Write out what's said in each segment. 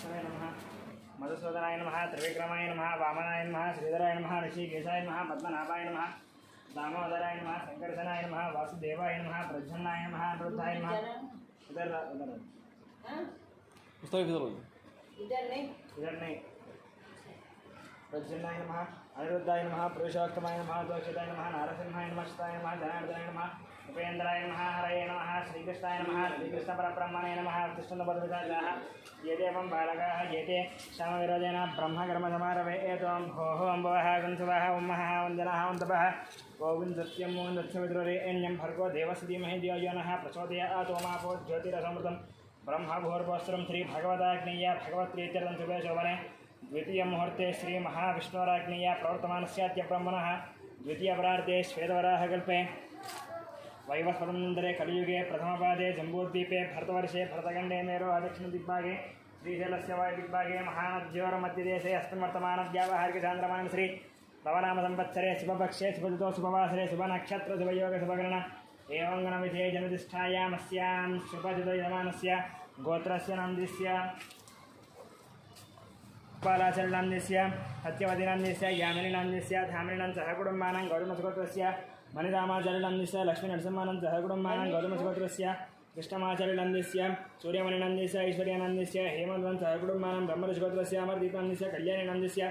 శ్రీనివాసాయ నమః మధుసూదనాయ నమః త్రివిక్రమాయ నమః వామనాయ నమః శ్రీధరాయ నమః ఋషికేశాయ నమః పద్మనాభాయ నమః దామోదరాయ నమః శంకరసనాయ నమః వాసుదేవాయ నమః ప్రజ్ఞానాయ నమః అనిరుద్ధాయ నమః इधर नहीं प्रज्वलाय नमः अनिरुद्धाय नमः पुरुषोत्तमाय नमः दोषिताय नमः नारसिंहाय नमः शिवाय नमः जनार्दनाय नमः उपेन्द्राय नमः हरये नमः श्रीकृष्णाय नमः श्रीकृष्णपरब्रह्मणे नमः कृष्णपदविदाः ये देवं बालकाः ये ते श्यामविरोधेन ब्रह्मकर्मसमारभे एतों भोः अम्बवः गन्धुवः उम्मः वन्दनाः वन्दपः गोविन्द सत्यं मोन्दत्सविद्रोरे एन्यं भर्गो देवस्य धीमहि धियो यो नः प्रचोदयात् ओमापो ज्योतिरसमृतं ब्रह्मभूर्भोस्त्रं श्रीभगवदाग्नेय भगवत्प्रीत्यर्थं शुभे शोभने द्वितीय मुहूर्ते श्री महाविष्णुराज्ञेय प्रवर्तमानस्याद्य ब्रह्मणः द्वितीयपरार्धे श्वेतवराहकल्पे वैवस्वतंत्रे कलियुगे प्रथमपादे जम्बूद्वीपे भरतवर्षे भरतखण्डे मेरोः दक्षिणदिग्भागे श्रीशैलस्य वायुदिग्भागे महानद्योर्मध्यदेशे अस्मिन् वर्तमानव्यावहारिकचान्द्रमानं श्री भवनामसंवत्सरे शुभपक्षे शुभऋतौ शुभवासरे शुभनक्षत्र शुभयोग शुभकरण एवङ्गणविधे जनतिष्ठायामस्यां शुभजितयमानस्य गोत्रस्य नन्दिस्य बालाचलनाम्नस्य सत्यवतीनाम्नस्य यामिनीनाम्नस्य धामिनीनां सह कुटुम्बानां गौतमसुगोत्रस्य मणिरामाचार्यनाम्नस्य लक्ष्मीनरसिंहानां सह कुटुम्बानां गौतमसुगोत्रस्य कृष्णमाचार्यनाम्नस्य सूर्यमणिनाम्नस्य ऐश्वर्यानाम्नस्य हेमन्तं सह कुटुम्बानां ब्रह्मऋषिगोत्रस्य अमरदीपाम्नस्य कल्याणीनाम्नस्य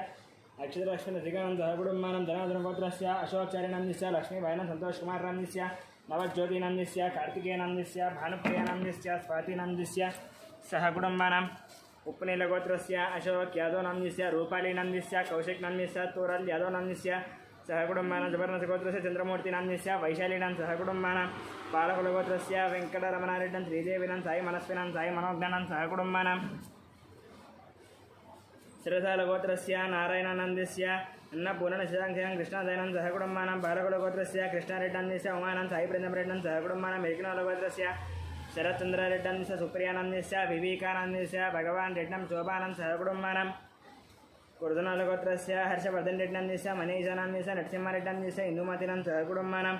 अक्षरलक्ष्मीनरसिकानां सह कुटुम्बानां धनाधनगोत्रस्य अशोकचार्यनाम्नस्य लक्ष्मीबायनां सन्तोषकुमारनाम्नस्य नवज्योतिनाम्नस्य कार्तिकेयनाम्नस्य भानुप्रियानाम्नस्य स्वातिनाम्नस्य सह कुटुम्बानां उपनीलगोत्रस्य अशोक यादवनाम्नस्य रूपालीनाम्नस्य कौशिकनाम्नस्य तोरल यादवनाम्नस्य सहकुटुम्बानां जबर्नसगोत्रस्य चन्द्रमूर्तिनाम्नस्य वैशालीनां सहकुटुम्बानां बालकुलगोत्रस्य वेङ्कटरमणारेड्डं श्रीदेवीनां साई मनस्विनां साई मनोज्ञानां सहकुटुम्बानां शिरसालगोत्रस्य नारायणानन्दस्य अन्नपूर्णशशाङ्कं कृष्णदयनं सहकुटुम्बानां बालकुलगोत्रस्य कृष्णारेड्डन्यस्य उमानां साई प्रेन्दमरेड्डं सहकुटुम्बानां मेघनालगोत्रस्य शरत्चन्द्ररेड्डन्स्य सुप्रियानन्दस्य विवेकानन्दस्य भगवान् रेड्डं शोभानं सहकुटुम्बानां कुर्दनालगोत्रस्य हर्षवर्धन रेड्डन्यस्य मनीषानन्दस्य नरसिंहरेड्डन्यस्य इंदुमतीनां सहकुटुम्बानां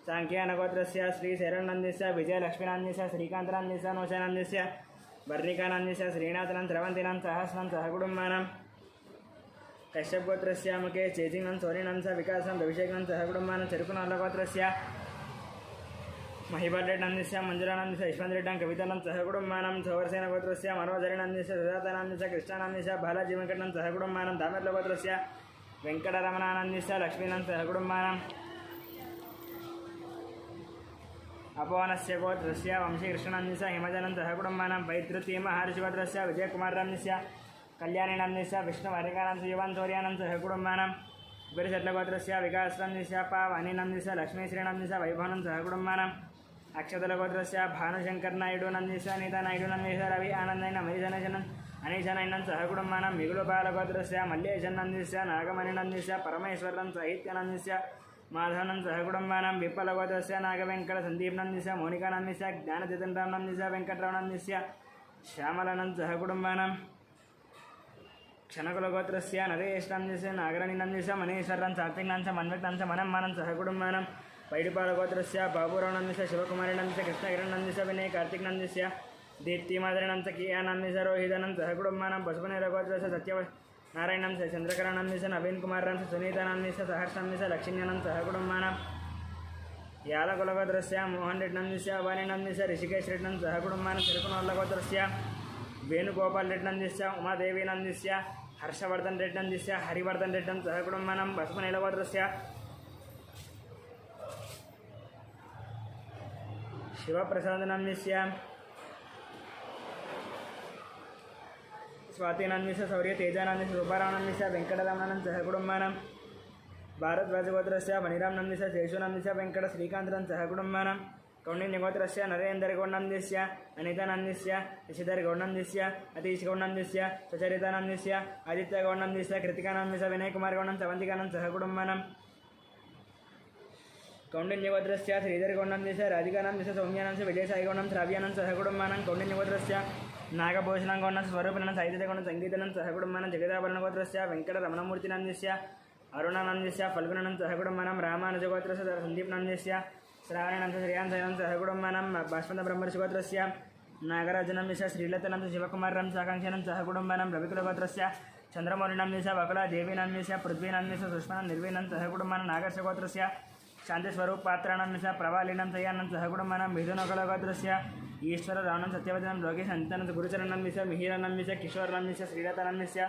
साङ्ख्यानगोत्रस्य श्रीशरणनन्दस्य विजयलक्ष्मीनान्दस्य श्रीकान्तनान्दस्य नौशानन्दस्य वर्णिकानन्दस्य श्रीनाथनं स्रवन्तीनां सहस्रं सहकुटुम्बानां कश्यपगोत्रस्य मुखे चेजिनं सोनिनं स विकासं अभिषेकं सहकुटुम्बानां चरुकुनालगोत्रस्य महिबालरेड्डन्यस्य मंजुलानन्दस्य यशवन्तरेड्डं कवितानं सहकुटुम्बानां सौवर्सेनगोत्रस्य मनोहरनान्दस्य सुजातानान्दस्य कृष्णानान्दस्य बालाजी वेङ्कटनं सहकुटुम्बानां दामर्लगोत्रस्य वेङ्कटरमणानन्दस्य लक्ष्मीनं सहकुटुम्बानां अपोवनस्य गोत्रस्य वंशीकृष्णानन्दस्य हिमजनं सहकुटुम्बानां वैद्रुति महर्षिगोत्रस्य विजयकुमारनान्दस्य कल्याणीनान्दस्य विष्णुवर्णिकानन्दस्य युवान् सहकुटुम्बानां गुरुशट्लगोत्रस्य विकासनान्दस्य पावानीनान्दस्य लक्ष्मीश्रीनान्दस्य वैभवनं सहकुटुम्बानां अक्षतलगोत्रस्य भानुशङ्करनायडुनन्दस्य अनितानायडुनन्दस्य रवि आनन्देन अनीशनैनं सहकुटुम्बानां मिगुलपालगोत्रस्य मल्लेशनन्दस्य नागमणिनन्दस्य परमेश्वरं साहित्यानन्दस्य माधवनं सहकुटुम्बानां विप्पलगोत्रस्य नागवेङ्कटसन्दीपनन्दस्य मोनिकानन्दस्य ज्ञानचेतनरामनन्दस्य वेङ्कटरमणन्दस्य श्यामलानं सहकुटुम्बानां क्षणकुलगोत्रस्य नरेशनन्दस्य नागरणीनन्दस्य मनीश्वरं सात्विकनन्दस्य मन्विकनन्दस्य मनम्मानं सहकुटुम्बानां पैडिपालगोत्रस्य बाबूरावनन्दस्य शिवकुमारीनन्दस्य कृष्णकिरणनन्दस्य विनय कार्तिकनन्दस्य दीप्तिमाधुरीनन्दस्य कियानन्दस्य रोहितनं सहकुटुम्बानां पशुपनिलगोत्रस्य सत्यनारायणस्य चन्द्रकरणनन्दस्य नवीनकुमारनन्दस्य सुनीतानन्दस्य सहर्षनन्दस्य लक्ष्मीनन्दस्य सहकुटुम्बानां यालकुलगोत्रस्य मोहनरेड्डनन्दस्य अवानीनन्दस्य ऋषिकेशरेड्डं सहकुटुम्बानां तिरुकुनल्लगोत्रस्य वेणुगोपालरेड्डनन्दस्य उमादेवीनन्दस्य हर्षवर्धनरेड्डनन्दस्य हरिवर्धनरेड्डं सहकुटुम्बानां पशुपनिलगोत्रस्य शिवप्रसादनन्दस्य स्वातिनन्दस्य शौर्यतेजानन्दस्य सुब्बारावनन्दस्य वेङ्कटरमणं सहकुटुम्बानां भारद्वाजगोत्रस्य मणिरामनन्दस्य शेषुनन्दस्य वेङ्कटश्रीकान्तनं सहकुटुम्बानां कौण्डिन्यगोत्रस्य नरेन्द्रगौडनन्दस्य अनितानन्दस्य शशिधरगौडनन्दस्य अतीशगौडनन्दस्य सुचरितानन्दस्य आदित्यगौडनन्दस्य कृतिकानन्दस्य विनयकुमारगौडं सवन्तिकानं सहकुटुम्बानां कौण्डिन्यगोत्रस्य श्रीधरगौडनन्दस्य राधिकानन्दस्य सौम्यानन्दस्य विजयसाईगौडं श्राव्यानं सहकुटुम्बानां कौण्डिन्यगोत्रस्य नागभूषणगौडं स्वरूपिणं साहित्यगौडं संगीतनं सहकुटुम्बानां जगदाभरणगोत्रस्य वेङ्कटरमणमूर्तिनन्दस्य अरुणानन्दस्य फल्गुननं सहकुटुम्बानां रामानुजगोत्रस्य सन्दीपनन्दस्य श्रावणनन्दस्य श्रेयांसनं सहकुटुम्बानां बाष्पन्तब्रह्मर्षिगोत्रस्य नागराजनस्य श्रीलतनं शिवकुमारं साकाङ्क्षनं सह कुटुम्बानां रविकुलगोत्रस्य चन्द्रमौलिनस्य वकुलादेवीनस्य पृथ्वीनस्य सुष्मानं निर्वीनं सह कुटुम्बानां नागर्षगोत्रस्य शान्तिस्वरूपपात्राणस्य प्रवालिनं सयानं सह कुटुम्बानां मिथुनकुलगोत्रस्य ईश्वररावणं सत्यवदनं लोकेश अन्तनं गुरुचरणस्य मिहिरनस्य किशोरनस्य श्रीलतनस्य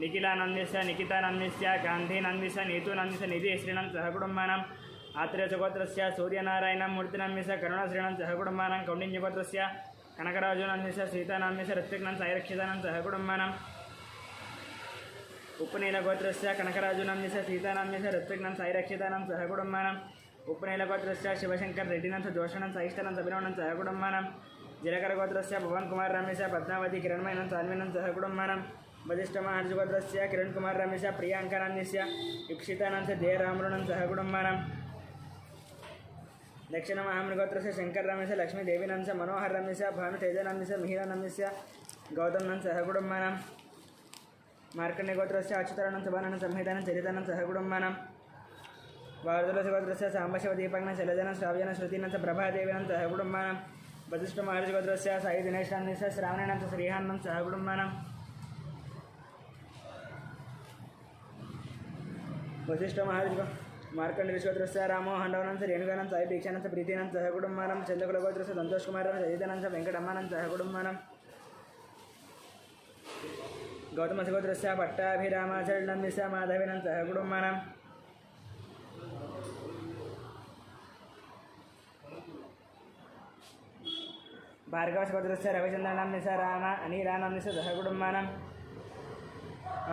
निखिलानन्दस्य निकितानन्दस्य गान्धीनन्दस्य नीतूनन्दस्य निधिश्रीणं सह कुटुम्बानां आत्रेयगोत्रस्य सूर्यनारायणं मूर्तिनन्दस्य करुणाश्रीणं सह कुटुम्बानां कौण्डिन्यगोत्रस्य कनकराजुनन्दस्य सीतानन्दस्य ऋत्विक्नं सायरक्षितानं सह कुटुम्बानां उपनीलगोत्रस्य कनकराजुनन्दस्य सीतानन्दस्य ऋत्विक्नं सायरक्षितानं सह कुटुम्बानां उपनीलगोत्रस्य शिवशंकर रेड्डिनं जोषणं साइष्टनं अभिनवनं सह कुटुम्बानां जिलकरगोत्रस्य भुवनकुमाररामस्य पद्मावती किरणमयनं सान्विनं सह कुटुम्बानां वसिष्ठमहार्षगोत्रस्य किरणकुमाररामस्य प्रियांकानन्दस्य इप्सितानन्दस्य जयरामरुणं सह कुटुम्बानां दक्षिणमहामृगोत्रस्य शंकररामस्य लक्ष्मीदेवीनन्दस्य मनोहररामस्य भानुतेजनन्दस्य मिहिरनन्दस्य गौतमनं सह कुटुम्बानां मार्कण्डेयगोत्रस्य अच्युतानन्दं सुभाननं संहितानं चरितानं सह कुटुम्बानां वार्धुलगोत्रस्य साम्बशिवदीपकनं शैलजनं श्राव्यनं श्रुतिनं च प्रभादेवीनं सह कुटुम्बानां वसिष्ठमहार्षगोत्रस्य साई दिनेशानन्दस्य श्रावणेनं च श्रीहान्नं सह कुटुम्बानां वसिष्ठमहार्षग मार्कण्डेयगोत्रस्य रामो हण्डवनं च रेणुकानं साई दीक्षानं च प्रीतिनं सह कुटुम्बानां चन्द्रकुलगोत्रस्य सन्तोषकुमारनं सजितानं च वेङ्कटम्मानं सह कुटुम्बानां गौतमगोत्रस्य पट्टाभिरामाचरणस्य माधविनं सह कुटुम्बानां भार्गवगोत्रस्य रविचन्द्रनस्य राम अनिरानन्दस्य सह कुटुम्बानां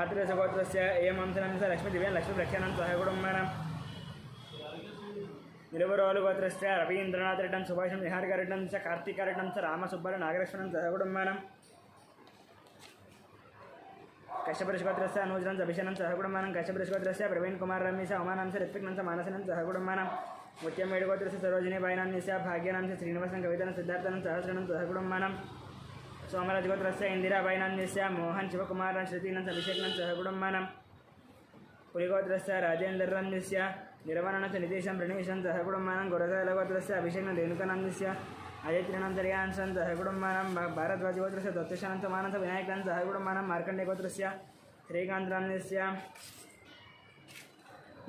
आत्रेयगोत्रस्य एमंसनस्य लक्ष्मीदिव्यं लक्ष्मीप्रख्यानं सह कुटुम्बानां निलुवरोलुगोत्रस्य रवीन्द्रनाथरेड्डं सुभाषं निहारकरेड्डं च कार्तिकरेड्डं च रामसुब्बर नागलक्ष्मणं सह कुटुम्बानां कश्यपऋषिगोत्रस्य अनुजनं च अभिषेनं सह कुटुम्बानां कश्यपऋषिगोत्रस्य प्रवीणकुमाररम्यस्य अमानं च ऋत्विक्नं च मानसनं सह कुटुम्बानां मुत्यम्मेडगोत्रस्य सरोजिनीबाईनन्दस्य भाग्यनन्दस्य श्रीनिवासं कवितानं सिद्धार्थनं सहस्रणं सह कुटुम्बानां सोमराजगोत्रस्य इन्दिराबाईनन्दस्य मोहन शिवकुमारं श्रुतीनं च अभिषेकनं सह कुटुम्बानां पुलिगोत्रस्य राजेन्द्रनन्दस्य निर्वाणनं च नितीशं प्रणीशं सह कुटुम्बानां गोरजालगोत्रस्य अभिषेकनं रेणुकानन्दस्य अजयत्रिनं चर्यांशं सह कुटुम्बानां भारद्वाजगोत्रस्य दत्तशानं च मानस विनायकं सह कुटुम्बानां मार्कण्डेयगोत्रस्य श्रीकान्तनन्दस्य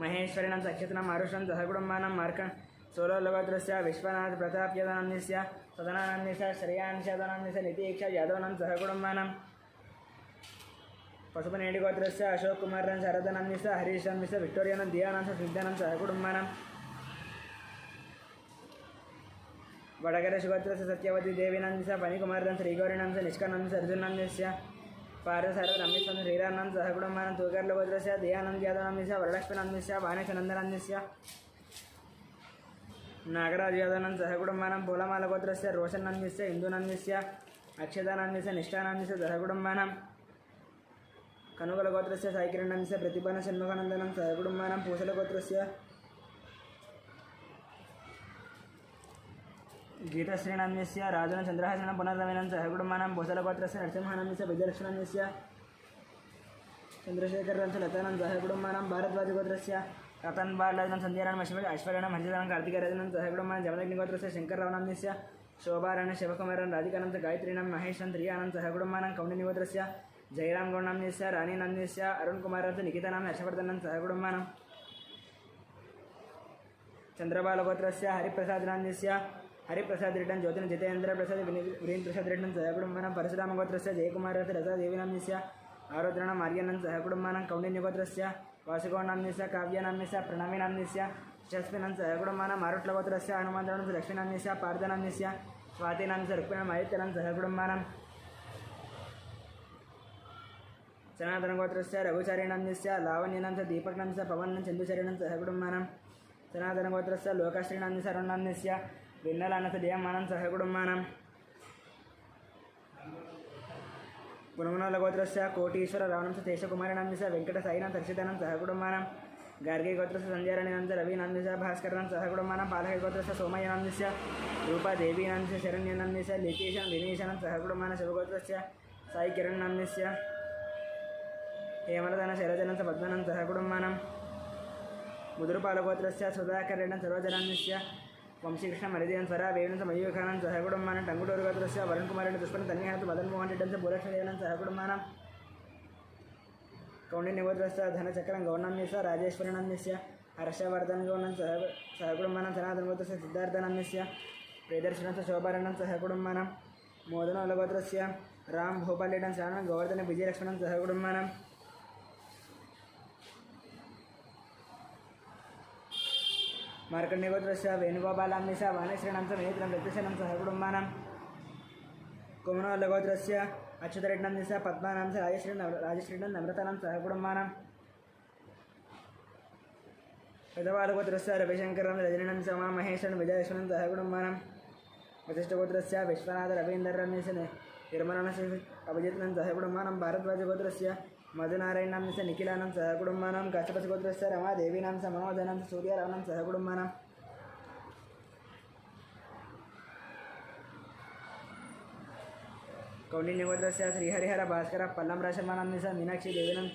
महेश्वरिणं च अक्षतनं आरुषं सह कुटुम्बानां सोलगोत्रस्य विश्वनाथ प्रताप्यदनन्दस्य सदनानन्दस्य श्रेयांशदनन्दस्य नितीक्ष यादवनं सह कुटुम्बानां पशुपनेडिगोत्रस्य अशोककुमारं शरदनन्दस्य हरीशनन्दस्य विक्टोरियानं दियानन्दस्य सिद्धानं सह कुटुम्बानां वडगरशिगोत्रस्य सत्यवती देवीनन्दस्य फणिकुमारं श्रीगौरीनन्दस्य निष्कानन्दस्य अर्जुननन्दस्य पारसरनन्दस्य श्रीरामनन्दस्य सह कुटुम्बानां तुगर्लगोत्रस्य दयानन्द यादवनन्दस्य वरलक्ष्मीनन्दस्य वाणेशनन्दनन्दस्य नागराज यादवनं सह कुटुम्बानां पोलमालगोत्रस्य रोशननन्दस्य इन्दुनन्दस्य अक्षतानन्दस्य निष्ठानन्दस्य सह कुटुम्बानां कनुगलगोत्रस्य साईकिरणनन्दस्य प्रतिभानषण्मुखानन्दनं सह कुटुम्बानां पूषलगोत्रस्य गीतश्रीनन्दस्य राजनचन्द्रहासनं पुनर्रविनं सह कुटुम्बानां भूषलगोत्रस्य नरसिंहानन्दस्य विजयलक्ष्मणस्य चन्द्रशेखरं च लतानं सह कुटुम्बानां भारद्वाजगोत्रस्य रतनबालनं सन्ध्यारायणं ऐश्वर्याणं हंसितानं कार्तिकराजनं सह कुटुम्बानां जमदग्निगोत्रस्य शङ्कररावनन्दस्य शोभारायणं शिवकुमारं राधिकानं च गायत्रीनं महेशं त्रियानं सह कुटुम्बानां कौण्डिन्यगोत्रस्य जयरामगौडनन्दस्य राणीनन्दस्य अरुणकुमारं च निकितानां हर्षवर्धनं सह कुटुम्बानां चन्द्रबालगोत्रस्य हरिप्रसादनन्दस्य हरिप्रसादरेड्डं ज्योतिनं जितेन्द्रप्रसाद वीरेन्द्रप्रसादरेड्डं सह कुटुम्बानां परशुरामगोत्रस्य जयकुमारस्य रसादेवीनन्दस्य आरोद्रणं आर्यनं सह कुटुम्बानां कौण्डिन्यगोत्रस्य वासुगौडनन्दस्य काव्यनन्दस्य प्रणवीनन्दस्य शस्मिनं सह कुटुम्बानां मारुट्लगोत्रस्य हनुमन्तनन्दस्य लक्ष्मीनन्दस्य पार्थनन्दस्य स्वातिनन्दस्य रुक्मिणं आदित्यनं सह कुटुम्बानां सनातनगोत्रस्य रघुचारिणन्दस्य लावण्यनन्दस्य दीपकनन्दस्य पवनं चन्दुचरिणं सह कुटुम्बानां सनातनगोत्रस्य लोकश्रीनन्दस्य अरुणनन्दस्य विन्नलानन्दस्य देयमानं सह कुटुम्बानां पुनमनलगोत्रस्य कोटीश्वररावणं च तेजकुमारनन्दस्य वेङ्कटसायिनं दर्शितानं सह कुटुम्बानां गार्गीगोत्रस्य सञ्जयरणिनन्दस्य रविनन्दस्य भास्करनं सह कुटुम्बानां पालकगोत्रस्य सोमयनन्दस्य रूपादेवीनन्दस्य शरण्यनन्दस्य लिकेशं दिनेशनं सह कुटुम्बानां शिवगोत्रस्य साईकिरणनन्दस्य हेमलतनं शैलजनं च पद्मनं सह कुटुम्बानां मुदुरुपालगोत्रस्य सुधाकरेण सरोजनन्दस्य వంశీకృష్ణ మరిదేవన్ స్వరా వేవనంత మయూఖానం సహకుటుంబానం టంగుటూరు గోత్రస్య వరుణ్ కుమార్ దుష్పన్న తన్యహాత మదన్ మోహన్ రెడ్డి భూలక్ష్మీదేవనం సహకుటుంబానం కౌండిన్య గోత్రస్య ధనచక్రం గౌర్ణమ్యస్య రాజేశ్వరనమ్యస్య హర్షవర్ధన్ గౌనం సహకుటుంబానం సనాతన గోత్రస్య సిద్ధార్థనమ్యస్య ప్రియదర్శనంత శోభారణం సహకుటుంబానం మోదన గోత్రస్య రామ్ భూపాల్ రెడ్డి శ్రావణ గోవర్ధన విజయలక్ష్మణం సహకుటుంబానం మార్కండే గోత్రస్య వేణుగోపాలాంశ వాణేశ్వరణం మేత్రం ప్రత్యశనం సహకుటుంబానం కుమనోల్ల గోత్రస్య అచ్యుతరెడ్డి పద్మానాం రాజశ్రీణం నమ్రతానం సహకుటుంబానం పెదవాల గోత్రస్య రవిశంకరం రజనీనం సమా మహేశ్వరం విజయలక్ష్మణం సహకుటుంబానం వశిష్ఠ గోత్రస్య విశ్వనాథ రవీంద్రరమేశ నిర్మలన అభిజిత్నం సహకుటుంబానం భారద్వాజ గోత్రస్య మధునారాయణం నిఖిలానం సహకుటుంబానం కశ్యపతి గోత్రస్య రమాదేవీనాం మనోదనం సూర్యరావణం సహకుటుంబానం కౌండిన్య గోత్రస్య శ్రీహరిహర భాస్కర పల్లం రాశమానం మీనాక్షి దేవినం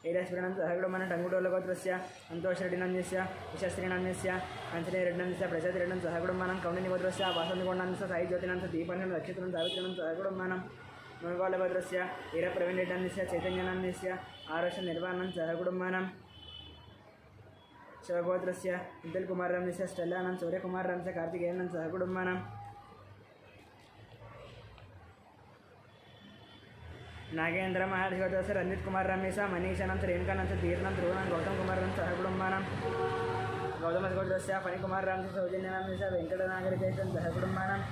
ఏడస్ఫురణం సహకుటుంబానం టంగుటోళ్ళ గోత్రస్య సంతోషరెడ్డినంద్యస్య విశస్త్రీనంద్యస్య అంజనేయరెడ్డినంద్యస్య ప్రజాతిరెడ్డం సహకుటుంబానం కౌండిన్య గోత్రస్య వాసంతికొండంద్య సాయి జ్యోతినంత దీపనం నక్షత్రం సావిత్రినం సహకుటుంబానం మునుగోళ్ళ గోత్రస్య వీర ప్రవీణ్ రెడ్డినంద్యస్య చైతన్యనంద్యస్య ఆరోష నిర్వాణం సహకుటుంబానం శివగోత్రస్య నితిల్ కుమార్ రంద్యస్య స్టెల్లానం సూర్యకుమార్ రంశ కార్తికేయనం సహకుటుంబానం నాగేంద్ర మహర్షి గోత్రస్య రంజిత్ కుమార్ రమేశ మనీషనం రేణుకానంత తీర్ణం ధ్రువనం గౌతమ్ కుమార్ రంశ సహకుటుంబానం గౌతమ గోత్రస్య ఫణికుమార్ రంశ సౌజన్యనంశ వెంకట నాగరికేశం సహకుటుంబానం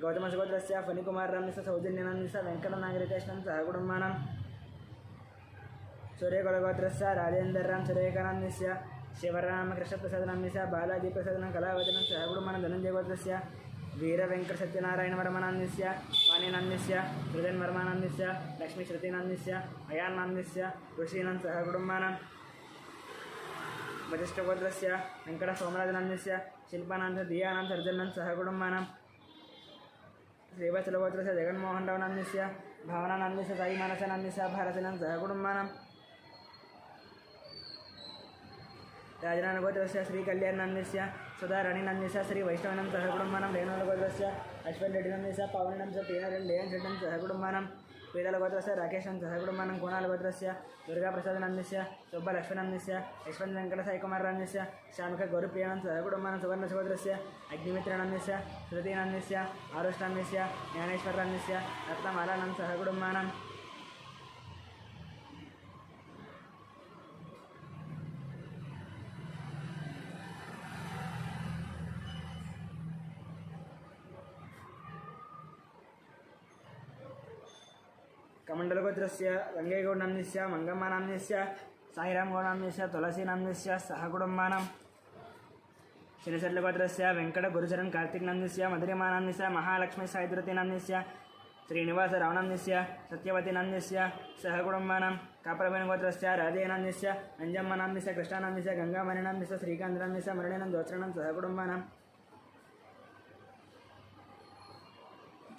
గౌతమ గోత్రస్య ఫణికుమార్ రంశ సౌజన్యనంశ వెంకట నాగరికేశం సహకుటుంబానం సూర్యకులగోత్రస్య రాజేందర్రాం సురేఖానందస్య శివరామకృష్ణ ప్రసాదనంశ బాలాజీ ప్రసాదనం కళావచనం సహకుటుంబానం ధనంజయ గోత్రస్య వీర వెంకట సత్యనారాయణ వర్మనందస్య వాణినందస్య హృదయన్ వర్మానందస్య లక్ష్మీ శృతినందస్య అయానందస్య ఋషీనం సహకుటుంబానం వశిష్ఠ గోత్రస్య వెంకట సోమరాజనందస్య శిల్పానంద దియానం సర్జనం సహకుటుంబానం శ్రీవత్సల గోత్రస్య జగన్మోహన్ రావు నందస్య భావనానందస్య సాయి మానసనందస్య భారతనం సహకుటుంబానం రాజనారాయణ గోత్రస్య శ్రీ కళ్యాణ్ నందస్య సుధారాణి నందస్య శ్రీ వైష్ణవనం సహకుటుంబానం రేణుల గోత్రస్య అశ్వన్ రెడ్డి నందస్య పవనం టీనారెడ్డి లేయన్ రెడ్డి సహకుటుంబానం పేదల గోత్రస్య రాకేశం సహకుటుంబానం కోణాల గోత్రస్య దుర్గాప్రసాద్ నందస్య సుబ్బ లక్ష్మణందస్య యశ్వంత్ వెంకట సాయికుమార్ నందస్య శ్యామిక గౌరప్రియానం సహకుటుంబానం సువర్ణ గోత్రస్య అగ్నిమిత్ర నందస్య శృతి నందస్య ఆరుష్ నందస్య జ్ఞానేశ్వర నందస్య రత్నమాలానం సహకుటుంబానం కమండలగోత్రస్య రంగేగౌడనామ్యస్య మంగమ్మనామ్యస్య సాయిరామ్ గౌడనామ్యస్య తులసీనామ్యస్య సహకుటుంబానం శనిశట్లగోత్రస్య వెంకట గురుచరణ్ కార్తిక్ నందస్య మధురిమానామ్యస్య మహాలక్ష్మి సాయిధృతి నందస్య శ్రీనివాస రావణామ్యస్య సత్యవతి నందస్య సహకుటుంబానం కాపరవేణ గోత్రస్య రాధేనామ్యస్య అంజమ్మనామ్యస్య కృష్ణానామ్యస్య గంగామణినామ్యస్య శ్రీకాంతనామ్యస్య మరణేనం దోత్రణం సహకుటుంబానం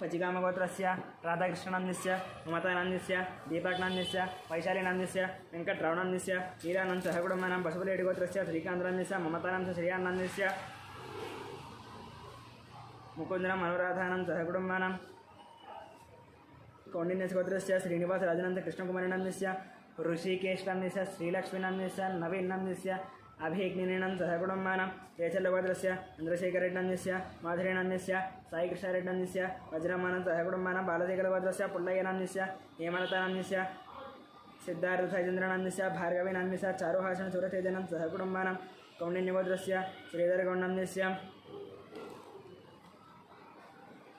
పచికామగోత్రస్య రాధాకృష్ణనందస్య మమతానందస్య దీపక్నందస్య వైశాలినందస్య వెంకట్రావణందస్య వీరానంద సహకుటుంబానం పశుపులేటి గోత్రస్య శ్రీకాంతనందస్య మమతానంద శ్రీయానందస్య ముకుందరం అనురాధానం సహకుటుంబానం కౌండిన్య గోత్రస్య శ్రీనివాస రాజనంద కృష్ణకుమారినందస్య ఋషికేశ్నందస్య శ్రీలక్ష్మీనందస్య నవీనందస్య అభిజ్ఞానం సహకుటుంబానం కేశలగోత్రస్య చంద్రశేఖరెడ్డినందస్య మాధురేనందస్య సాయికృష్ణారెడ్డినందస్య వజ్రమానం సహకుటుంబానం బాలశేఖరగోత్రస్య పుల్లయ్యనందస్య హేమలతానందస్య సిద్ధార్థ సైచంద్రనందస్య భార్గవినందస్య చారుహాసన సూరతేజనం సహకుటుంబానం కౌండిన్యగోత్రస్య శ్రీధరగౌండందస్య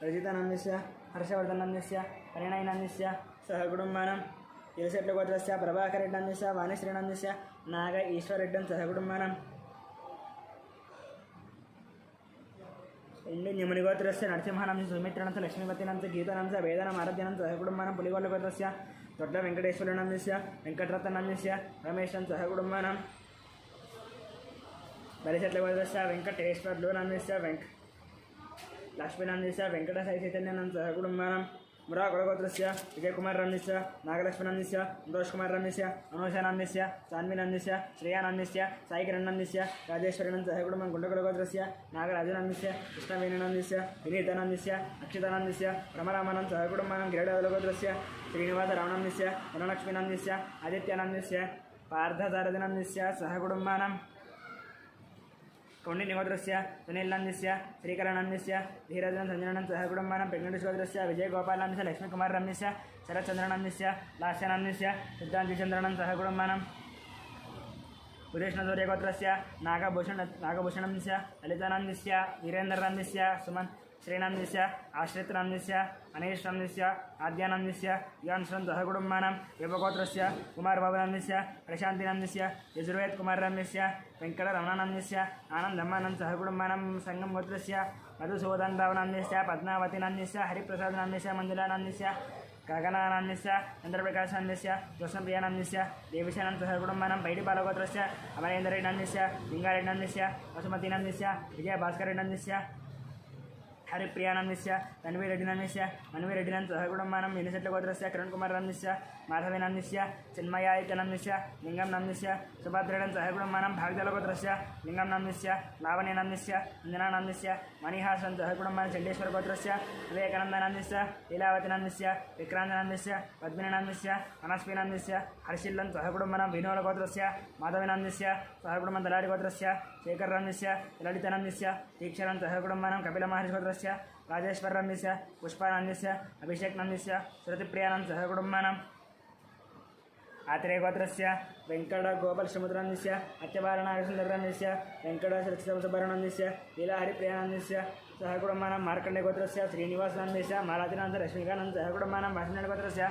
రజితానందస్య హర్షవర్ధనందస్య పరిణయనందస్య సహకుటుంబానం ఇరుశెట్లగోత్రస్య ప్రభాకరెడ్డినందస్య వాణిశ్రీనందస్య నాగ ఈశ్వరెడ్డి సహకుటుంబానం ఇండిన్యమునిగోత్రస్య నరసింహానంద సుమిత్రణంత లక్ష్మీపతినంత గీతానంద వేదనం ఆరాధ్యనం సహకుటుంబానం పులిగోళ్ళగోత్రస్య దొడ్డ వెంకటేశ్వరునందస్య వెంకటరత్నందస్య రమేశం సహకుటుంబానం బలిశెట్లగోత్రస్య వెంకటేశ్వర్లునందస్య లక్ష్మీనందస్య వెంకట సాయి చైతన్యానంద సహకుటుంబానం मुराकुलगोत्रस्य विजयकुमारनाम्नस्य नागलक्ष्मीनाम्नस्य सन्तोषकुमारनाम्नस्य अनुषानाम्नस्य सान्वीनाम्नस्य श्रेयानाम्नस्य साईकिरणनाम्नस्य राजेश्वरीनाम्नः कुटुम्बं गुण्डकुलगोत्रस्य नागराजनाम्नस्य कृष्णवेणुनाम्नस्य विनीतनाम्नस्य अक्षितानाम्नस्य प्रमरामानां कुटुम्बानां गिरिडकुलगोत्रस्य श्रीनिवासरावनाम्नस्य धनलक्ष्मीनाम्नस्य आदित्यानाम्नस्य पार्थसारथिनाम्नस्य सहकुटुम्बानां कौण्डिन्यगोत्रस्य सुनीलनाम्नस्य श्रीकरनाम्नस्य धीरजन संजनानां सहकुटुम्बानां प्रज्ञेशगोत्रस्य विजयगोपालनाम्नस्य लक्ष्मीकुमारनाम्नस्य शरत्चन्द्रनाम्नस्य लास्यनाम्नस्य सिद्धान्तिचन्द्रनां सहकुटुम्बानां उदेशनसूर्यगोत्रस्य नागभूषणस्य ललितानाम्नस्य वीरेन्द्रनाम्नस्य सुमन श्रीनाम्नस्य आश्रितनाम्नस्य अनीशनाम्नस्य आद्यानाम्नस्य यान्सं सहकुटुम्बानां व्यवगोत्रस्य कुमारबाबुनाम्नस्य प्रशान्तिनाम्नस्य यजुर्वेदकुमारनाम्नस्य वेङ्कटरमणनाम्नस्य आनन्दम्मानं सहकुटुम्बानां संगम गोत्रस्य मधुसूदनरावनाम्नस्य पद्मावतीनाम्नस्य हरिप्रसादनाम्नस्य मञ्जुलानाम्नस्य गगनानाम्नस्य चन्द्रप्रकाशनाम्नस्य जोसंप्रियानाम्नस्य देवीशानां सहकुटुम्बानां पैडिपालगोत्रस्य अमरेन्द्ररेड्डिनाम्नस्य लिङ्गारेड्डिनाम्नस्य वसुमतीनाम्नस्य विजयभास्करेड्डिनाम्नस्य हरिप्रियानाम्नस्य तन्वीरेड्डिनाम्नस्य मन्वीरेड्डिनां सहकुटुम्बानां मिनिशेट्लगोत्रस्य किरणकुमारनाम्नस्य माधवेनाम्नस्य चिन्मयायितनाम्नस्य लिङ्गंनाम्नस्य सुभद्रेणां सहकुटुम्बानां भागदलगोत्रस्य लिङ्गंनाम्नस्य लावण्यनाम्नस्य अञ्जनानाम्नस्य मणिहासं सहकुटुम्बानां चण्डेश्वरगोत्रस्य विवेकानन्दनाम्नस्य लीलावतीनाम्नस्य विक्रान्तनाम्नस्य पद्मिनीनाम्नस्य मनस्वीनाम्नस्य हर्षिल्लं सहकुटुम्बानां विनोलगोत्रस्य माधवेनाम्नस्य सहकुटुम्बं दलाडिगोत्रस्य शेखरनाम्नस्य ललितनाम्नस्य तीक्षरं सहकुटुम्बानां कपिलमहर्षिगोत्रस्य राजेश्वरनाम्नस्य पुष्पानाम्नस्य अभिषेकनाम्नस्य श्रुतिप्रियानां सहकुटुम्बानां आत्रेयगोत्रस्य वेङ्कटगोपालसमुद्राम्नस्य अत्यबालनागसुन्दरनाम्नस्य वेङ्कटसुभरणनाम्नस्य लीलाहरिप्रियानाम्नस्य सहकुटुम्बानां मार्कण्डेयगोत्रस्य श्रीनिवासनाम्नस्य मालातिनां रश्मिकानां सहकुटुम्बानां वासुदेवगोत्रस्य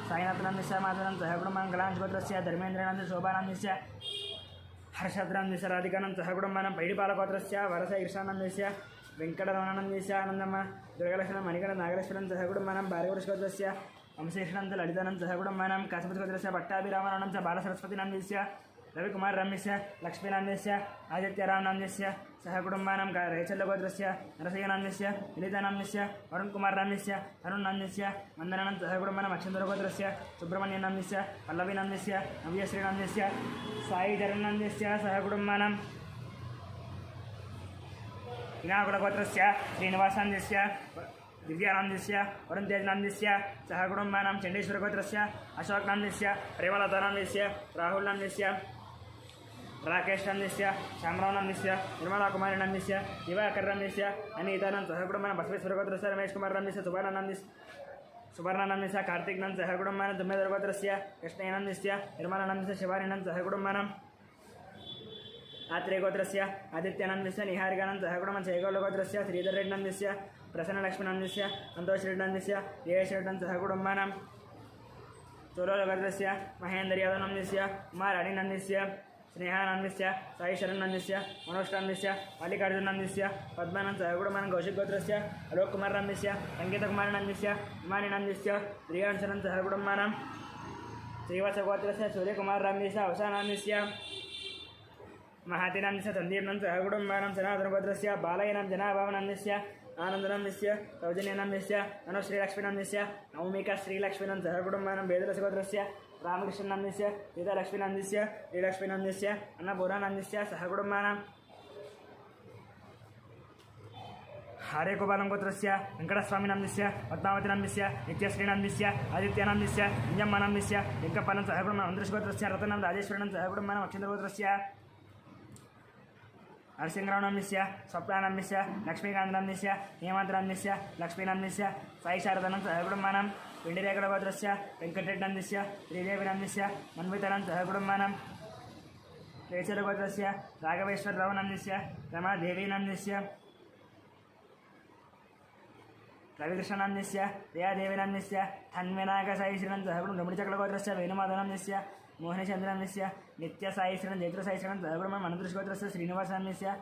साईनाथनाम्नस्य माधवानां सहकुटुम्बानां कलांशगोत्रस्य धर्मेन्द्रनां शोभानाम्नस्य हर्षद्राम्नस्य राधिकानां सहकुटुम्बानां पैडिपालगोत्रस्य वरस ईर्षानाम्नस्य वेङ्कटरमणानाम्नस्य आनन्दम्म दुर्गलक्ष्मणं मणिकण्ठं नागेश्वरं सहकुटुम्बानां भार्गवृषगोत्रस्य अंशेषणं च ललितानं सहकुटुम्बानां काश्मीरगोत्रस्य पट्टाभिरामनां च बालसरस्वतीनाम्नस्य रविकुमारनाम्नस्य लक्ष्मीनाम्नस्य आदित्यरामनाम्नस्य सहकुटुम्बानां रेचल्लगोत्रस्य नरसयनाम्नस्य ललितानाम्नस्य वरुणकुमारनाम्नस्य अरुणनाम्नस्य मन्दनानां सहकुटुम्बानां अक्षन्दरगोत्रस्य सुब्रह्मण्यनाम्नस्य पल्लवीनाम्नस्य नव्यश्रीनाम्नस्य साईचरणनाम्नस्य सहकुटुम्बानां विनाकुलगोत्रस्य श्रीनिवासान्यस्य दिव्यानाम्नस्य वरुणतेजनाम्नस्य सहकुटुम्बानां चण्डेश्वरगोत्रस्य अशोकनाम्नस्य प्रेमलतानाम्नस्य राहुलनाम्नस्य राकेशनाम्नस्य श्यामरावनाम्नस्य निर्मलाकुमारीनाम्नस्य दिवाकरनाम्नस्य अनीतानां सहकुटुम्बानां बसवेश्वरगोत्रस्य रमेशकुमारनाम्नस्य सुवर्णानाम्नस्य कार्तिकनां सहकुटुम्बानां दुम्मेदरगोत्रस्य कृष्णयनाम्नस्य निर्मलानाम्नस्य शिवानीनां सहकुटुम्बानां आत्रेयगोत्रस्य आदित्यनाम्नस्य निहारिकानां सहकुटुम्बं जयगौलगोत्रस्य श्रीधररेड्डिनाम्नस्य प्रसन्नलक्ष्मीनाम्नस्य सन्तोषरेड्डिनाम्नस्य जयेशरेड्डिनां सहकुटुम्बानां चोलोलगोत्रस्य महेन्द्रयादवनाम्नस्य उमाराणीनाम्नस्य स्नेहानाम्नस्य साईशरणनाम्नस्य मनोष्टाम्नस्य मल्लिकार्जुनाम्नस्य पद्मानां सहकुटुम्बानां कौशिकगोत्रस्य अलोककुमारनाम्नस्य सङ्गीतकुमारनाम्नस्य हिमानीनाम्नस्य श्रीयांशनं सहकुटुम्बानां श्रीवत्सगोत्रस्य सूर्यकुमारनाम्नस्य अवसानाम्नस्य महातीनाम्नस्य सन्दीपनं सहकुटुम्बानां सनातनगोत्रस्य बालयनां जनाभावनाम्नस्य आनन्दनाम्नस्य सौजन्यनाम्नस्य अनुश्रीलक्ष्मीनाम्नस्य नवमिका श्रीलक्ष्मीनं सहकुटुम्बानां वेदरसगोत्रस्य रामकृष्णनाम्नस्य सीतालक्ष्मीनाम्नस्य श्रीलक्ष्मीनाम्नस्य अन्नपूर्णानाम्नस्य सहकुटुम्बानां हरेगोपालं गोत्रस्य वेङ्कटस्वामिनाम्नस्य पद्मावतीनाम्नस्य नित्यश्रीनाम्नस्य आदित्यनाम्नस्य निजम्मानाम्नस्य वेङ्कप्पानं सहकुटुम्बानां अन्दृशगोत्रस्य रतनं राजेश्वरनं सहकुटुम्बानां अक्षन्द्रगोत्रस्य नरसिंहरावनाम्नस्य स्वप्नानाम्नस्य लक्ष्मीकान्तनाम्नस्य हेमन्तनाम्नस्य लक्ष्मीनाम्नस्य साईशारदानं सहकुटुम्बानां पिण्डिरेकलगोत्रस्य वेङ्कटरेड्डिनाम्नस्य श्रीदेवीनाम्नस्य मन्वितानां सहकुटुम्बानां रेचलगोत्रस्य राघवेश्वररावनाम्नस्य रमादेवीनाम्नस्य रविकृष्णनाम्नस्य दयादेवीनाम्नस्य धन्वनागसाईश्रीनं सहकुटुम्बं डमुडिचक्लगोत्रस्य वेणुमाधवनाम्नस्य मोहनचन्द्रनाम्नस्य नित्यसाईश्रीनं जयत्रसाईश्रीनं सहकुटुम्बं अनन्तृषगोत्रस्य श्रीनिवासनाम्नस्य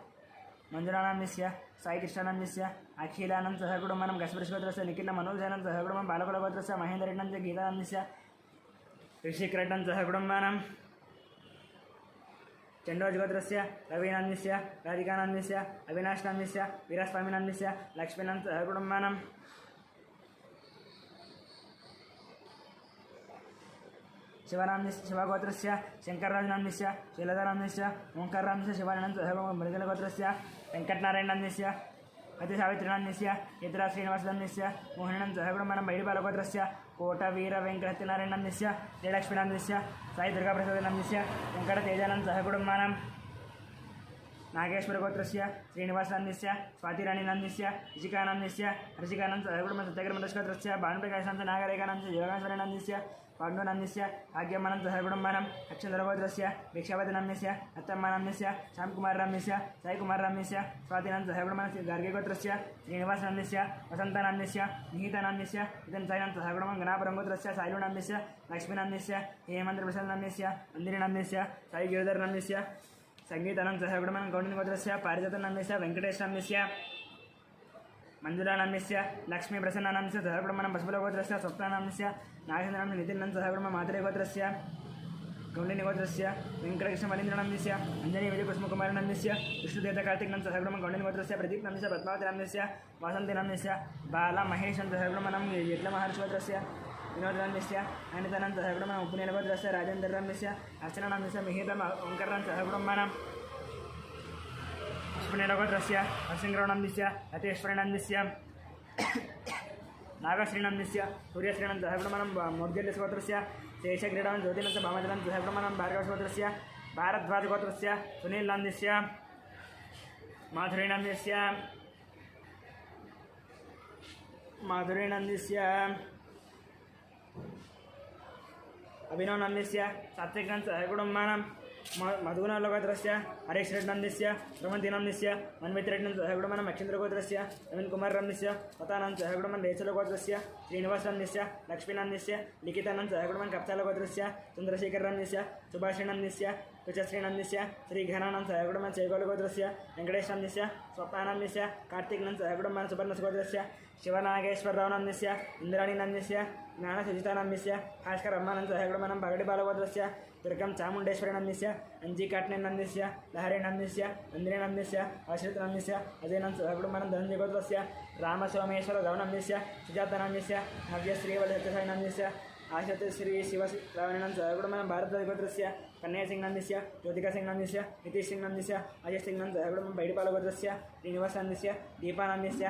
मञ्जुनानाम्नस्य साईकृष्णनाम्नस्य अखिलानं सहकुटुम्बानां कस्पृषगोत्रस्य निखिलं मनोजानं सहकुटुम्बं बालकुलगोत्रस्य महेन्द्ररेड्डिनं च गीतानाम्नस्य ऋषिकरेड्डं सहकुटुम्बानां चण्डोजगोत्रस्य रवीनाम्नस्य राधिकानाम्नस्य अविनाशनाम्नस्य वीरस्वामिनाम्नस्य लक्ष्मीनां सहकुटुम्बानां शिवगोत्रस्य शङ्करराजनाम्नस्य शैलजानाम्नस्य ओङ्कारराम्नस्य शिवानन्द मृगलगोत्रस्य वेङ्कटनारायणनाम्नस्य अतिसावित्रीनाम्नस्य यत्रा श्रीनिवासनाम्नस्य मोहननं सहगुणमानं बैडिबालगोत्रस्य कोटवीरवेङ्कटनारायणनाम्नस्य जयलक्ष्मीनाम्नस्य साई दुर्गाप्रसादनाम्नस्य वेङ्कटतेजानं सहगुणमानं नागेश्वरगोत्रस्य श्रीनिवासनाम्नस्य स्वातिराणीनाम्नस्य ऋषिकानाम्नस्य हर्षिकानन्द सहगुणं सत्यग्रमदस्कोत्रस्य भानुप्रकाशान्त नागरेखानाम्नस्य योगाश्वरनाम्नस्य पाण्डुनाम्नस्य भाग्यमानं सहगुणमानं अक्षन्दरगोत्रस्य भिक्षावतनाम्नस्य अत्तम्मानाम्नस्य श्यामकुमारनाम्नस्य साईकुमारनाम्नस्य स्वातिनां सहगुणमानस्य गार्गेगोत्रस्य श्रीनिवासनाम्नस्य वसन्तनाम्नस्य निहितानाम्नस्य इदं साईनां सहगुणमानं गणापुरगोत्रस्य साईलुनाम्नस्य लक्ष्मीनाम्नस्य हेमन्तप्रसादनाम्नस्य मन्दिरनाम्नस्य साईगिरिधरनाम्नस्य संगीतानां सहगुणमानं गौण्डगोत्रस्य पारिजातनाम्नस्य वेङ्कटेशनाम्नस्य मंजुलानाम्नस्य लक्ष्मीप्रसन्नानाम्नस्य सहगुणमानं पशुबलगोत्रस्य स्वप्नानाम्नस्य नागेन्द्रनाम्नस्य नितिन्नं सहगुणमानं मातृगोत्रस्य गौण्डिनिगोत्रस्य वेङ्कटकृष्णमलीन्द्रनाम्नस्य अंजनी विजयकुसुमकुमारनाम्नस्य विष्णुदेवताकार्तिकनं सहगुणमानं गौण्डिनिगोत्रस्य प्रदीपनाम्नस्य पद्मावतीनाम्नस्य वासन्तीनाम्नस्य बालामहेशं सहगुणमानं यज्ञमहर्षिगोत्रस्य विनोदनाम्नस्य अनितानं सहगुणमानं उपनीलगोत्रस्य राजेन्द्रनाम्नस्य अर्चनानाम्नस्य मिहितं ओङ्कारं सहगुणमानं पुण्यनगोत्रस्य हर्षिङ्गरावनाम्नस्य अतेश्वरनाम्नस्य नागश्रीनाम्नस्य सूर्यश्रीनं सहगुणमानं मोर्जल्यगोत्रस्य शेषक्रीडां ज्योतिनं भामजलं सहगुणमानं भार्गवगोत्रस्य भारद्वाजगोत्रस्य सुनीलनाम्नस्य माधुरीनाम्नस्य अभिनवनाम्नस्य सात्विकं सहगुणमानं मधुनालगोत्रस्य हरेशरेड्नाम्नस्य रमन्तीनाम्नस्य मन्मित्रेड्नं सहगुणमानं अक्षेन्द्रगोत्रस्य नवीनकुमारनाम्नस्य पतानां सहगुणमानं रेचलगोत्रस्य श्रीनिवासनाम्नस्य लक्ष्मीनाम्नस्य लिखितानां सहगुणमानं कप्तालगोत्रस्य चन्द्रशेखरनाम्नस्य सुभाषिनाम्नस्य रुचश्रीनाम्नस्य श्रीघनानां सहगुणमानं चैगोलगोत्रस्य वेङ्कटेशनाम्नस्य स्वप्नानाम्नस्य कार्तिकनं सहगुणमानं सुपर्णसगोत्रस्य शिवनागेश्वररावनाम्नस्य इन्द्राणीनाम्नस्य ज्ञानसुजितानाम्नस्य भास्करम्मानं सहगुणमानं बागडिबालगोत्रस्य दुर्गं चामुण्डेश्वरनाम्नस्य अंजीकाट्नेनाम्नस्य लहरेनाम्नस्य मन्दिरेनाम्नस्य आश्रितनाम्नस्य अजयनं सहगुणमानं धनञ्जयगोत्रस्य रामसोमेश्वररावनाम्नस्य सुजातानाम्नस्य नव्यश्रीवलसत्यसाईनाम्नस्य आश्रितश्रीशिवरावणेनं सहगुणमानं भारद्वाजगोत्रस्य कन्यासिंहनाम्नस्य ज्योतिकासिंहनाम्नस्य नितीशसिंहनाम्नस्य अजयसिंहनं सहगुणमानं बैडिपालगोत्रस्य श्रीनिवासनाम्नस्य दीपानाम्नस्य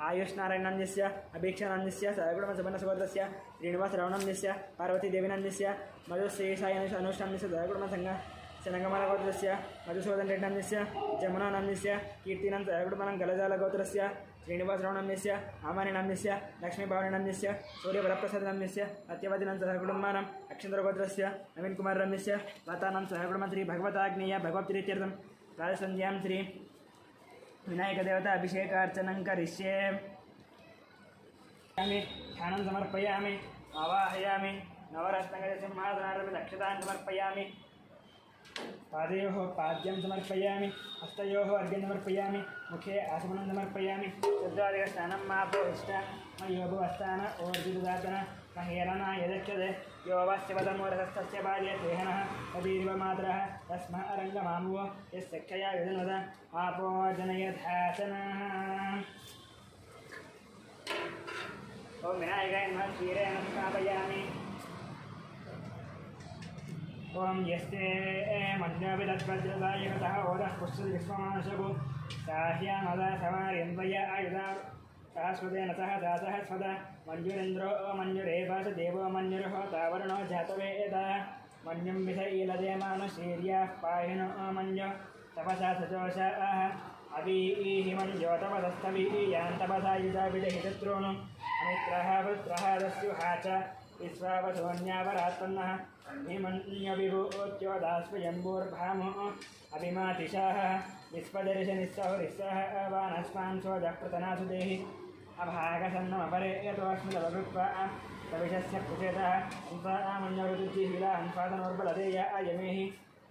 आयुष्नारायणाम्नस्य अभीक्षानाम्नस्य सहगुणमानं सुवर्णसगोत्रस्य श्रीनिवासरावनाम्नस्य पार्वतीदेवीनाम्नस्य मधुश्रीसायनुष्णाम्नस्य सहगुणमानं सनगमनगोत्रस्य मधुसूदनरेड्नाम्नस्य जमुनानाम्नस्य कीर्तिनं सहगुणमानं गलजालगोत्रस्य श्रीनिवासरावनाम्नस्य आमानीनाम्नस्य लक्ष्मीभावनाम्नस्य सूर्यवरप्रसादनाम्नस्य सत्यवतीनं सहगुणमानं अक्षेन्द्रगोत्रस्य नवीनकुमारनाम्नस्य लतानां सहगुणमानं श्री भगवताग्नेय भगवत्प्रीत्यर्थं राजसन्ध्यां श्री विनायकदेवता अभिषेकार्चनं करिष्ये ध्यानं समर्पयामि आवाहयामि नवरत्नगजसिंहासनार्थं दक्षतां समर्पयामि पादयोः पाद्यं समर्पयामि हस्तयोः अर्घ्यं समर्पयामि मुखे आसमनं समर्पयामि शुद्धादिकस्नानं मापोष्ट मयोभुवस्तान ओर्जिदातन महेरना यदक्षते यो वस्यवदमूरतस्तस्य बाल्ये देहनः तदीर्वमात्रः तस्मः अरङ्गमामुवो यस्य क्षया यदनुद आपो जनयधासनः ॐ विनायकाय नमः क्षीरेण स्थापयामि ओम यस्ते मन्यापि तत्पद्यदायकतः ओदः पुष्पविश्वमानशगु साह्यामदा समार्यन्वय आयुधा सहस्वतेन सह दासः स्वदा मञ्जुरेन्द्रो मञ्जुरेवास देवो मञ्जुरः तावरुणो जातवेदा मञ्जुं विषईलदेमानुशीर्याः पाहिनो मञ्जु तपसा सजोषाः अवीहि मञ्जो तपसस्तवीयान्तपसा युधा विदहितत्रोणु अमित्रः पुत्रः दस्युहा च विश्वावसोऽन्यावरात्पन्नः भीमन्यविभूत्योदास्वयम्भूर्भामो अभिमातिशाः विश्वदर्शनिस्सहुरिस्सः वानस्मान् सोजप्रतनासु देहि अभागसन्नमपरे यतोऽस्मिदवकृत्वा कविशस्य कुचेतः अन्तामन्यवृत्तिशीला अन्पादनोर्बलदेय अयमेहि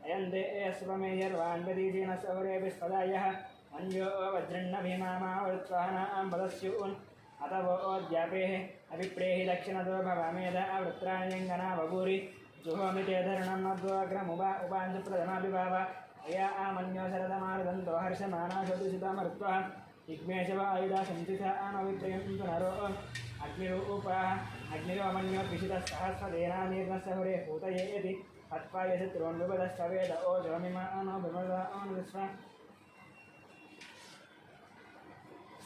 अयन्ते स्वमेयर्वान्वदीजेन सौरेभिस्पदायः मञ्जो वज्रन्न भीमामावृत्वानां वदस्यून् अतवोऽद्यापेः अभिप्रेहि दक्षिणतो भवामेद वृत्राण्यङ्गना बभूरि जुहोमिते धरणं नद्वाग्रमुपा उपांशप्रथमाभिभाव अया आमन्यो शरदमारुदन्तो हर्षमाणा शतुषितामरुत्वः विघ्नेशव आयुधा सन्तिथा आमवित्रयन्तु नरो अग्निरूपः अग्निरोमन्यो द्विषितसहस्रदेनानीर्णस्य हुरे पूतये इति हत्वाय शत्रून् विपदश्च वेद ओजोमिमानो विमदानो विश्वा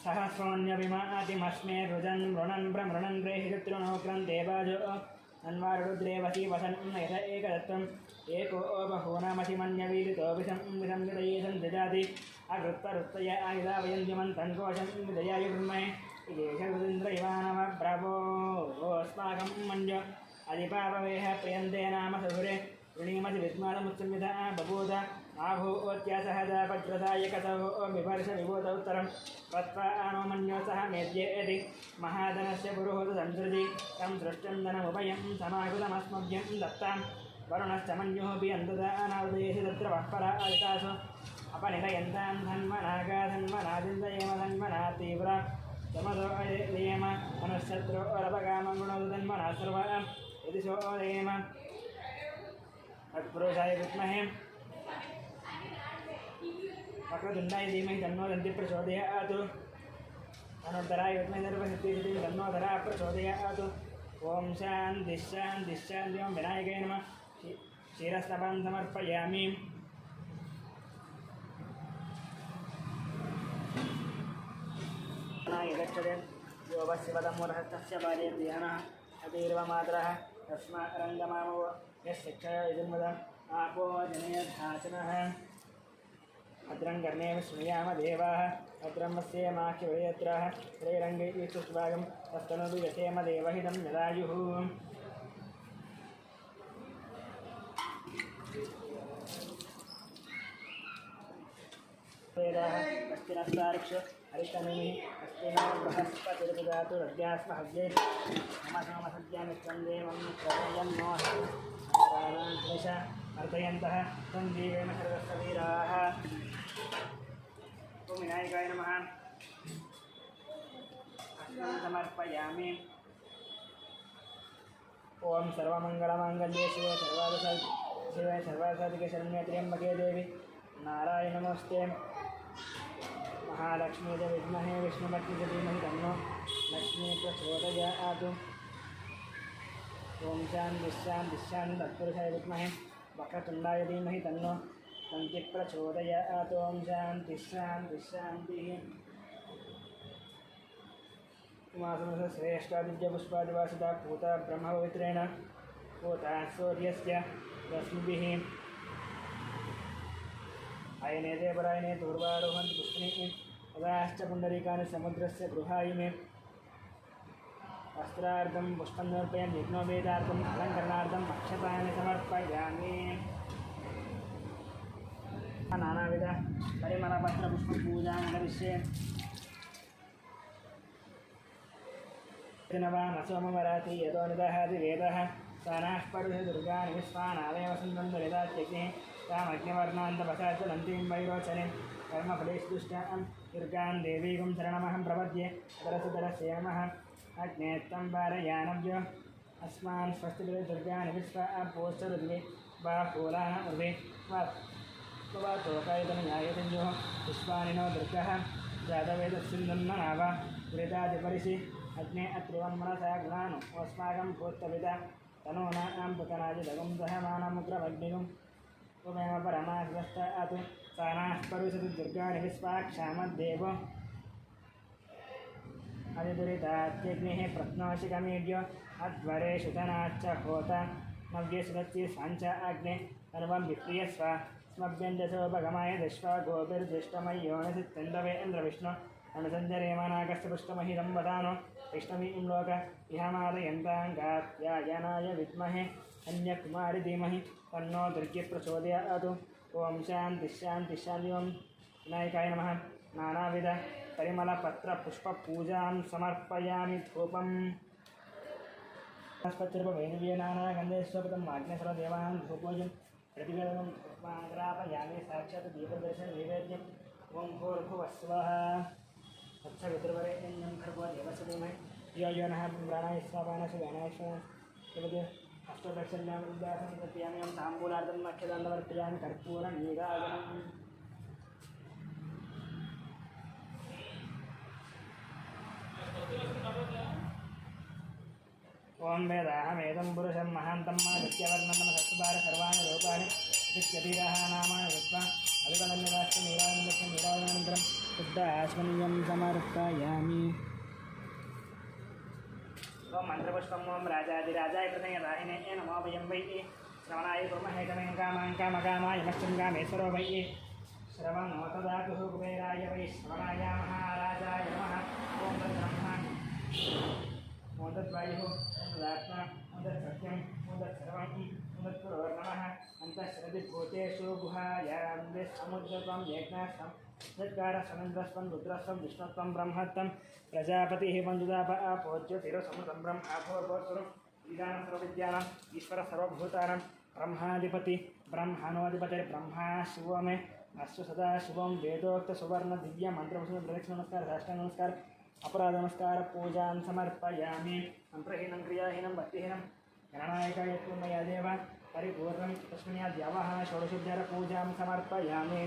सहस्रोऽन्यभिमातिमस्मे रुजन् मृणन् भ्रमृणन् प्रेहि शत्रुनो क्रन्ते बाजो अन्वारुद्रेवसी वसन् यथ एकदत्तम् एको बहूनामसिमन्यवीरितो विषं विसंविदये सन्धिजाति अकृत्तरुत्तय आयुधा वयन्त्यमन्तं कोशं विदयाय ब्रह्मणे विदेशरुद्र इवानव प्रभोस्माकं मन्य अधिपापवेह प्रियन्ते नाम सहुरे ऋणीमति विस्मानमुत्संविधा बभूत आभूत्यासहजापद्रसायकसौ विभर्ष विभूत उत्तरं तत्त्वा आनोमन्यो सह मेद्येति महाधनस्य पुरुहूत संसृजि तं सृष्टं धनमुभयं समाकृतमस्मभ्यं दत्तां वरुणश्च मन्योऽपि अन्तदानावदेशि तत्र वःपरा आदितासु अपनिलयन्तां धन्मनागाधन्मनादिन्दयेम धन्मना तीव्रा समसो अयेम मनुष्यत्रोरपकामगुणो धन्मना सर्वा यदि सोऽयेम तत्पुरुषाय विद्महे वक्रतुण्डाय धीमहि तन्नो दन्तिः प्रचोदयात् धनुर्धराय विद्महे सर्वसिद्धिसिद्धिं तन्नो धरः प्रचोदयात् ॐ शान्तिः शान्तिः शान्तिः ॐ विनायकाय नमः क्षीरस्तपं समर्पयामि गच्छते यो वशिवदमूर्हस्तस्य बाल्येन्द्रियाणः अतीर्वमातरः तस्मात् रङ्गमामो यशिक्षया यजुर्मदम् आपो जनयधाचनः भद्रं कर्णेन शृणुयाम देवाः भद्रं पश्येमाख्यवयत्राः श्रीरङ्गैस्तुष्भागं तस्तनोतु यशेम देवहितं यदायुः वेदाः अस्तिनस्तार्क्ष हरितमिः अस्तिनो बृहस्पतिर्ददातु रज्ञास्म हव्यै मम सोमसद्यामित्रं देवं प्रदयं नो दिश अर्पयन्तः तं जीवेन सर्वस्य वीराः ॐ विनायकाय नमः अस्मं समर्पयामि ॐ सर्वमङ्गलमाङ्गल्ये शिवे सर्वासाधिके शरण्ये त्र्यम्बके देवी नारायण नमस्ते महालक्ष्मी च विद्महे विष्णुपत्नी च धीमहि तन्नो लक्ष्मी प्रचोदयात् ॐ शान्तिः शान्तिः शान्तिः तत्पुरुषाय विद्महे वक्रतुण्डाय धीमहि तन्नो दन्तिः प्रचोदयात् ॐ शान्तिः शान्तिः शान्तिः उमासुरश्रेष्ठादित्यपुष्पादिवासिता पूता ब्रह्मपवित्रेण पूता सूर्यस्य रश्मिभिः अयनेते परायणे दूर्वारोहन्ति पुष्पिणीः तदाश्च पुण्डरीकानि समुद्रस्य गृहायिमे वस्त्रार्थं पुष्पं समर्पयामि यज्ञोपवीतार्थम् अलङ्करणार्थम् अक्षतानि समर्पयामि नानाविध परिमलपत्रपुष्पपूजां करिष्ये न सोमवराति यतो निदहति वेदः सानाः परुष दुर्गानि विश्वानावेव सन्दन्दरिदात्यग्निः तामग्निवर्णान्तपसाचलन्तीं वैरोचनीं कर्मफलेषु दुष्टां दुर्गां देवीं शरणमहं प्रपद्ये तरसुतरस्य नमः अग्ने त्वं वारयानव्यो अस्मान् स्वस्तिभिः दुर्गानि विश्वा पोष्टरुद्वे बाहूलान उर्वे तोकायतनयायतन्योः पुष्पाणि नो दुर्गः जातवेदस्सिन्दन्मनाव वृतादिपरिशि अग्ने अत्रिवं मनसा गुणानो अस्माकं भूत्तविदा तनूनां पुतनाजिदगं दहमानमुग्रमग्निगुम् त्वमेव परमाधिवस्थातु सानाः परुषति दुर्गाणि विश्वाक्षामद्देवो अधिदुरितात्यग्निः प्रत्नोषिकमीड्यो अध्वरेषु धनाच्च होता नव्यसुरत्यै साञ्च अग्ने सर्वं विप्रियस्व स्मभ्यञ्जसोपगमाय दश्वा गोपिर्दुष्टमय्योनसित्तन्दवेन्द्रविष्णु अनुसञ्जरेमानागस्य पुष्टमहितं वदानो वैष्णवीं लोक इहामादयन्ताङ्गात्यायनाय विद्महे कन्याकुमारि धीमहि तन्नो दुर्गे प्रचोदयात् ॐ शान्तिः शान्तिः शान्तिः ॐ विनायकाय नमः नानाविध परिमलपत्रपुष्पपूजां समर्पयामि धूपम् नानागन्धेश्वरं वाग्नेश्वरदेवानां धूपोजं प्रतिवेदनं धूपाग्रापयामि साक्षात् दीपदर्शन नैवेद्यम् ॐ भूर्भुवस्वः तत्सवितुर्वरेण्यं खर्गो देवस्य धीमहि यो यो नः प्राणाय स्वापानसु गानाय अष्टदक्षिण्यां विद्यासं प्रत्यामि ताम्बूलार्थं नक्षदान्तवर्तयामि कर्पूरं नीराजनम् ओं वेदाहमेदं पुरुषं महान्तं मादित्यवर्णनमसत्सुभार सर्वाणि रूपाणि नित्यधीरः नामानि विश्वा अभिवदन्यदास्तनीराजनन्दरं शुद्धास्मनीयं समर्पयामि। ओं मन्त्रपुष्पं ओं राजाधिराजाय प्रथयदाहिने नमो वयं वै श्रवणाय कुर्महे कमेन कामान् कामकामाय मश्चं कामेश्वरो वै श्रवणो तदातुः कुबेराय वै श्रवणाय महाराजाय नमः। ओं तद्ब्रह्मा ओं तद्वायुः ओं तदात्मा ओं तत्सत्यं ओं तत्सर्वं ओं तत्पुरोर्नमः। अन्तःश्रद्धिभूतेषु गुहायां समुद्रत्वं यज्ञस्त्वं यत्कारसमन्द्रस्त्वं रुद्रस्त्वं विष्णुत्वं ब्रह्मत्वं प्रजापतिः वन्दुदाप आपोज्योतिरसमुतं ब्रह्माभोर्भोत्सुरं विधानं सर्वविद्यानाम् ईश्वरः सर्वभूतानां ब्रह्माधिपति ब्रह्मणोऽधिपतिर्ब्रह्मा शिवो मे अस्तु सदा शिवं वेदोक्तसुवर्णदिव्यमन्त्रवसून् प्रदक्षिणनमस्कार साष्टाङ्गनमस्कार अपराधनमस्कार पूजां समर्पयामि। मन्त्रहीनं क्रियाहीनं भक्तिहीनं गणनायकाय पूर्णया देव परिपूर्णं तस्मिन् यावः षोडशोपचारपूजां समर्पयामि।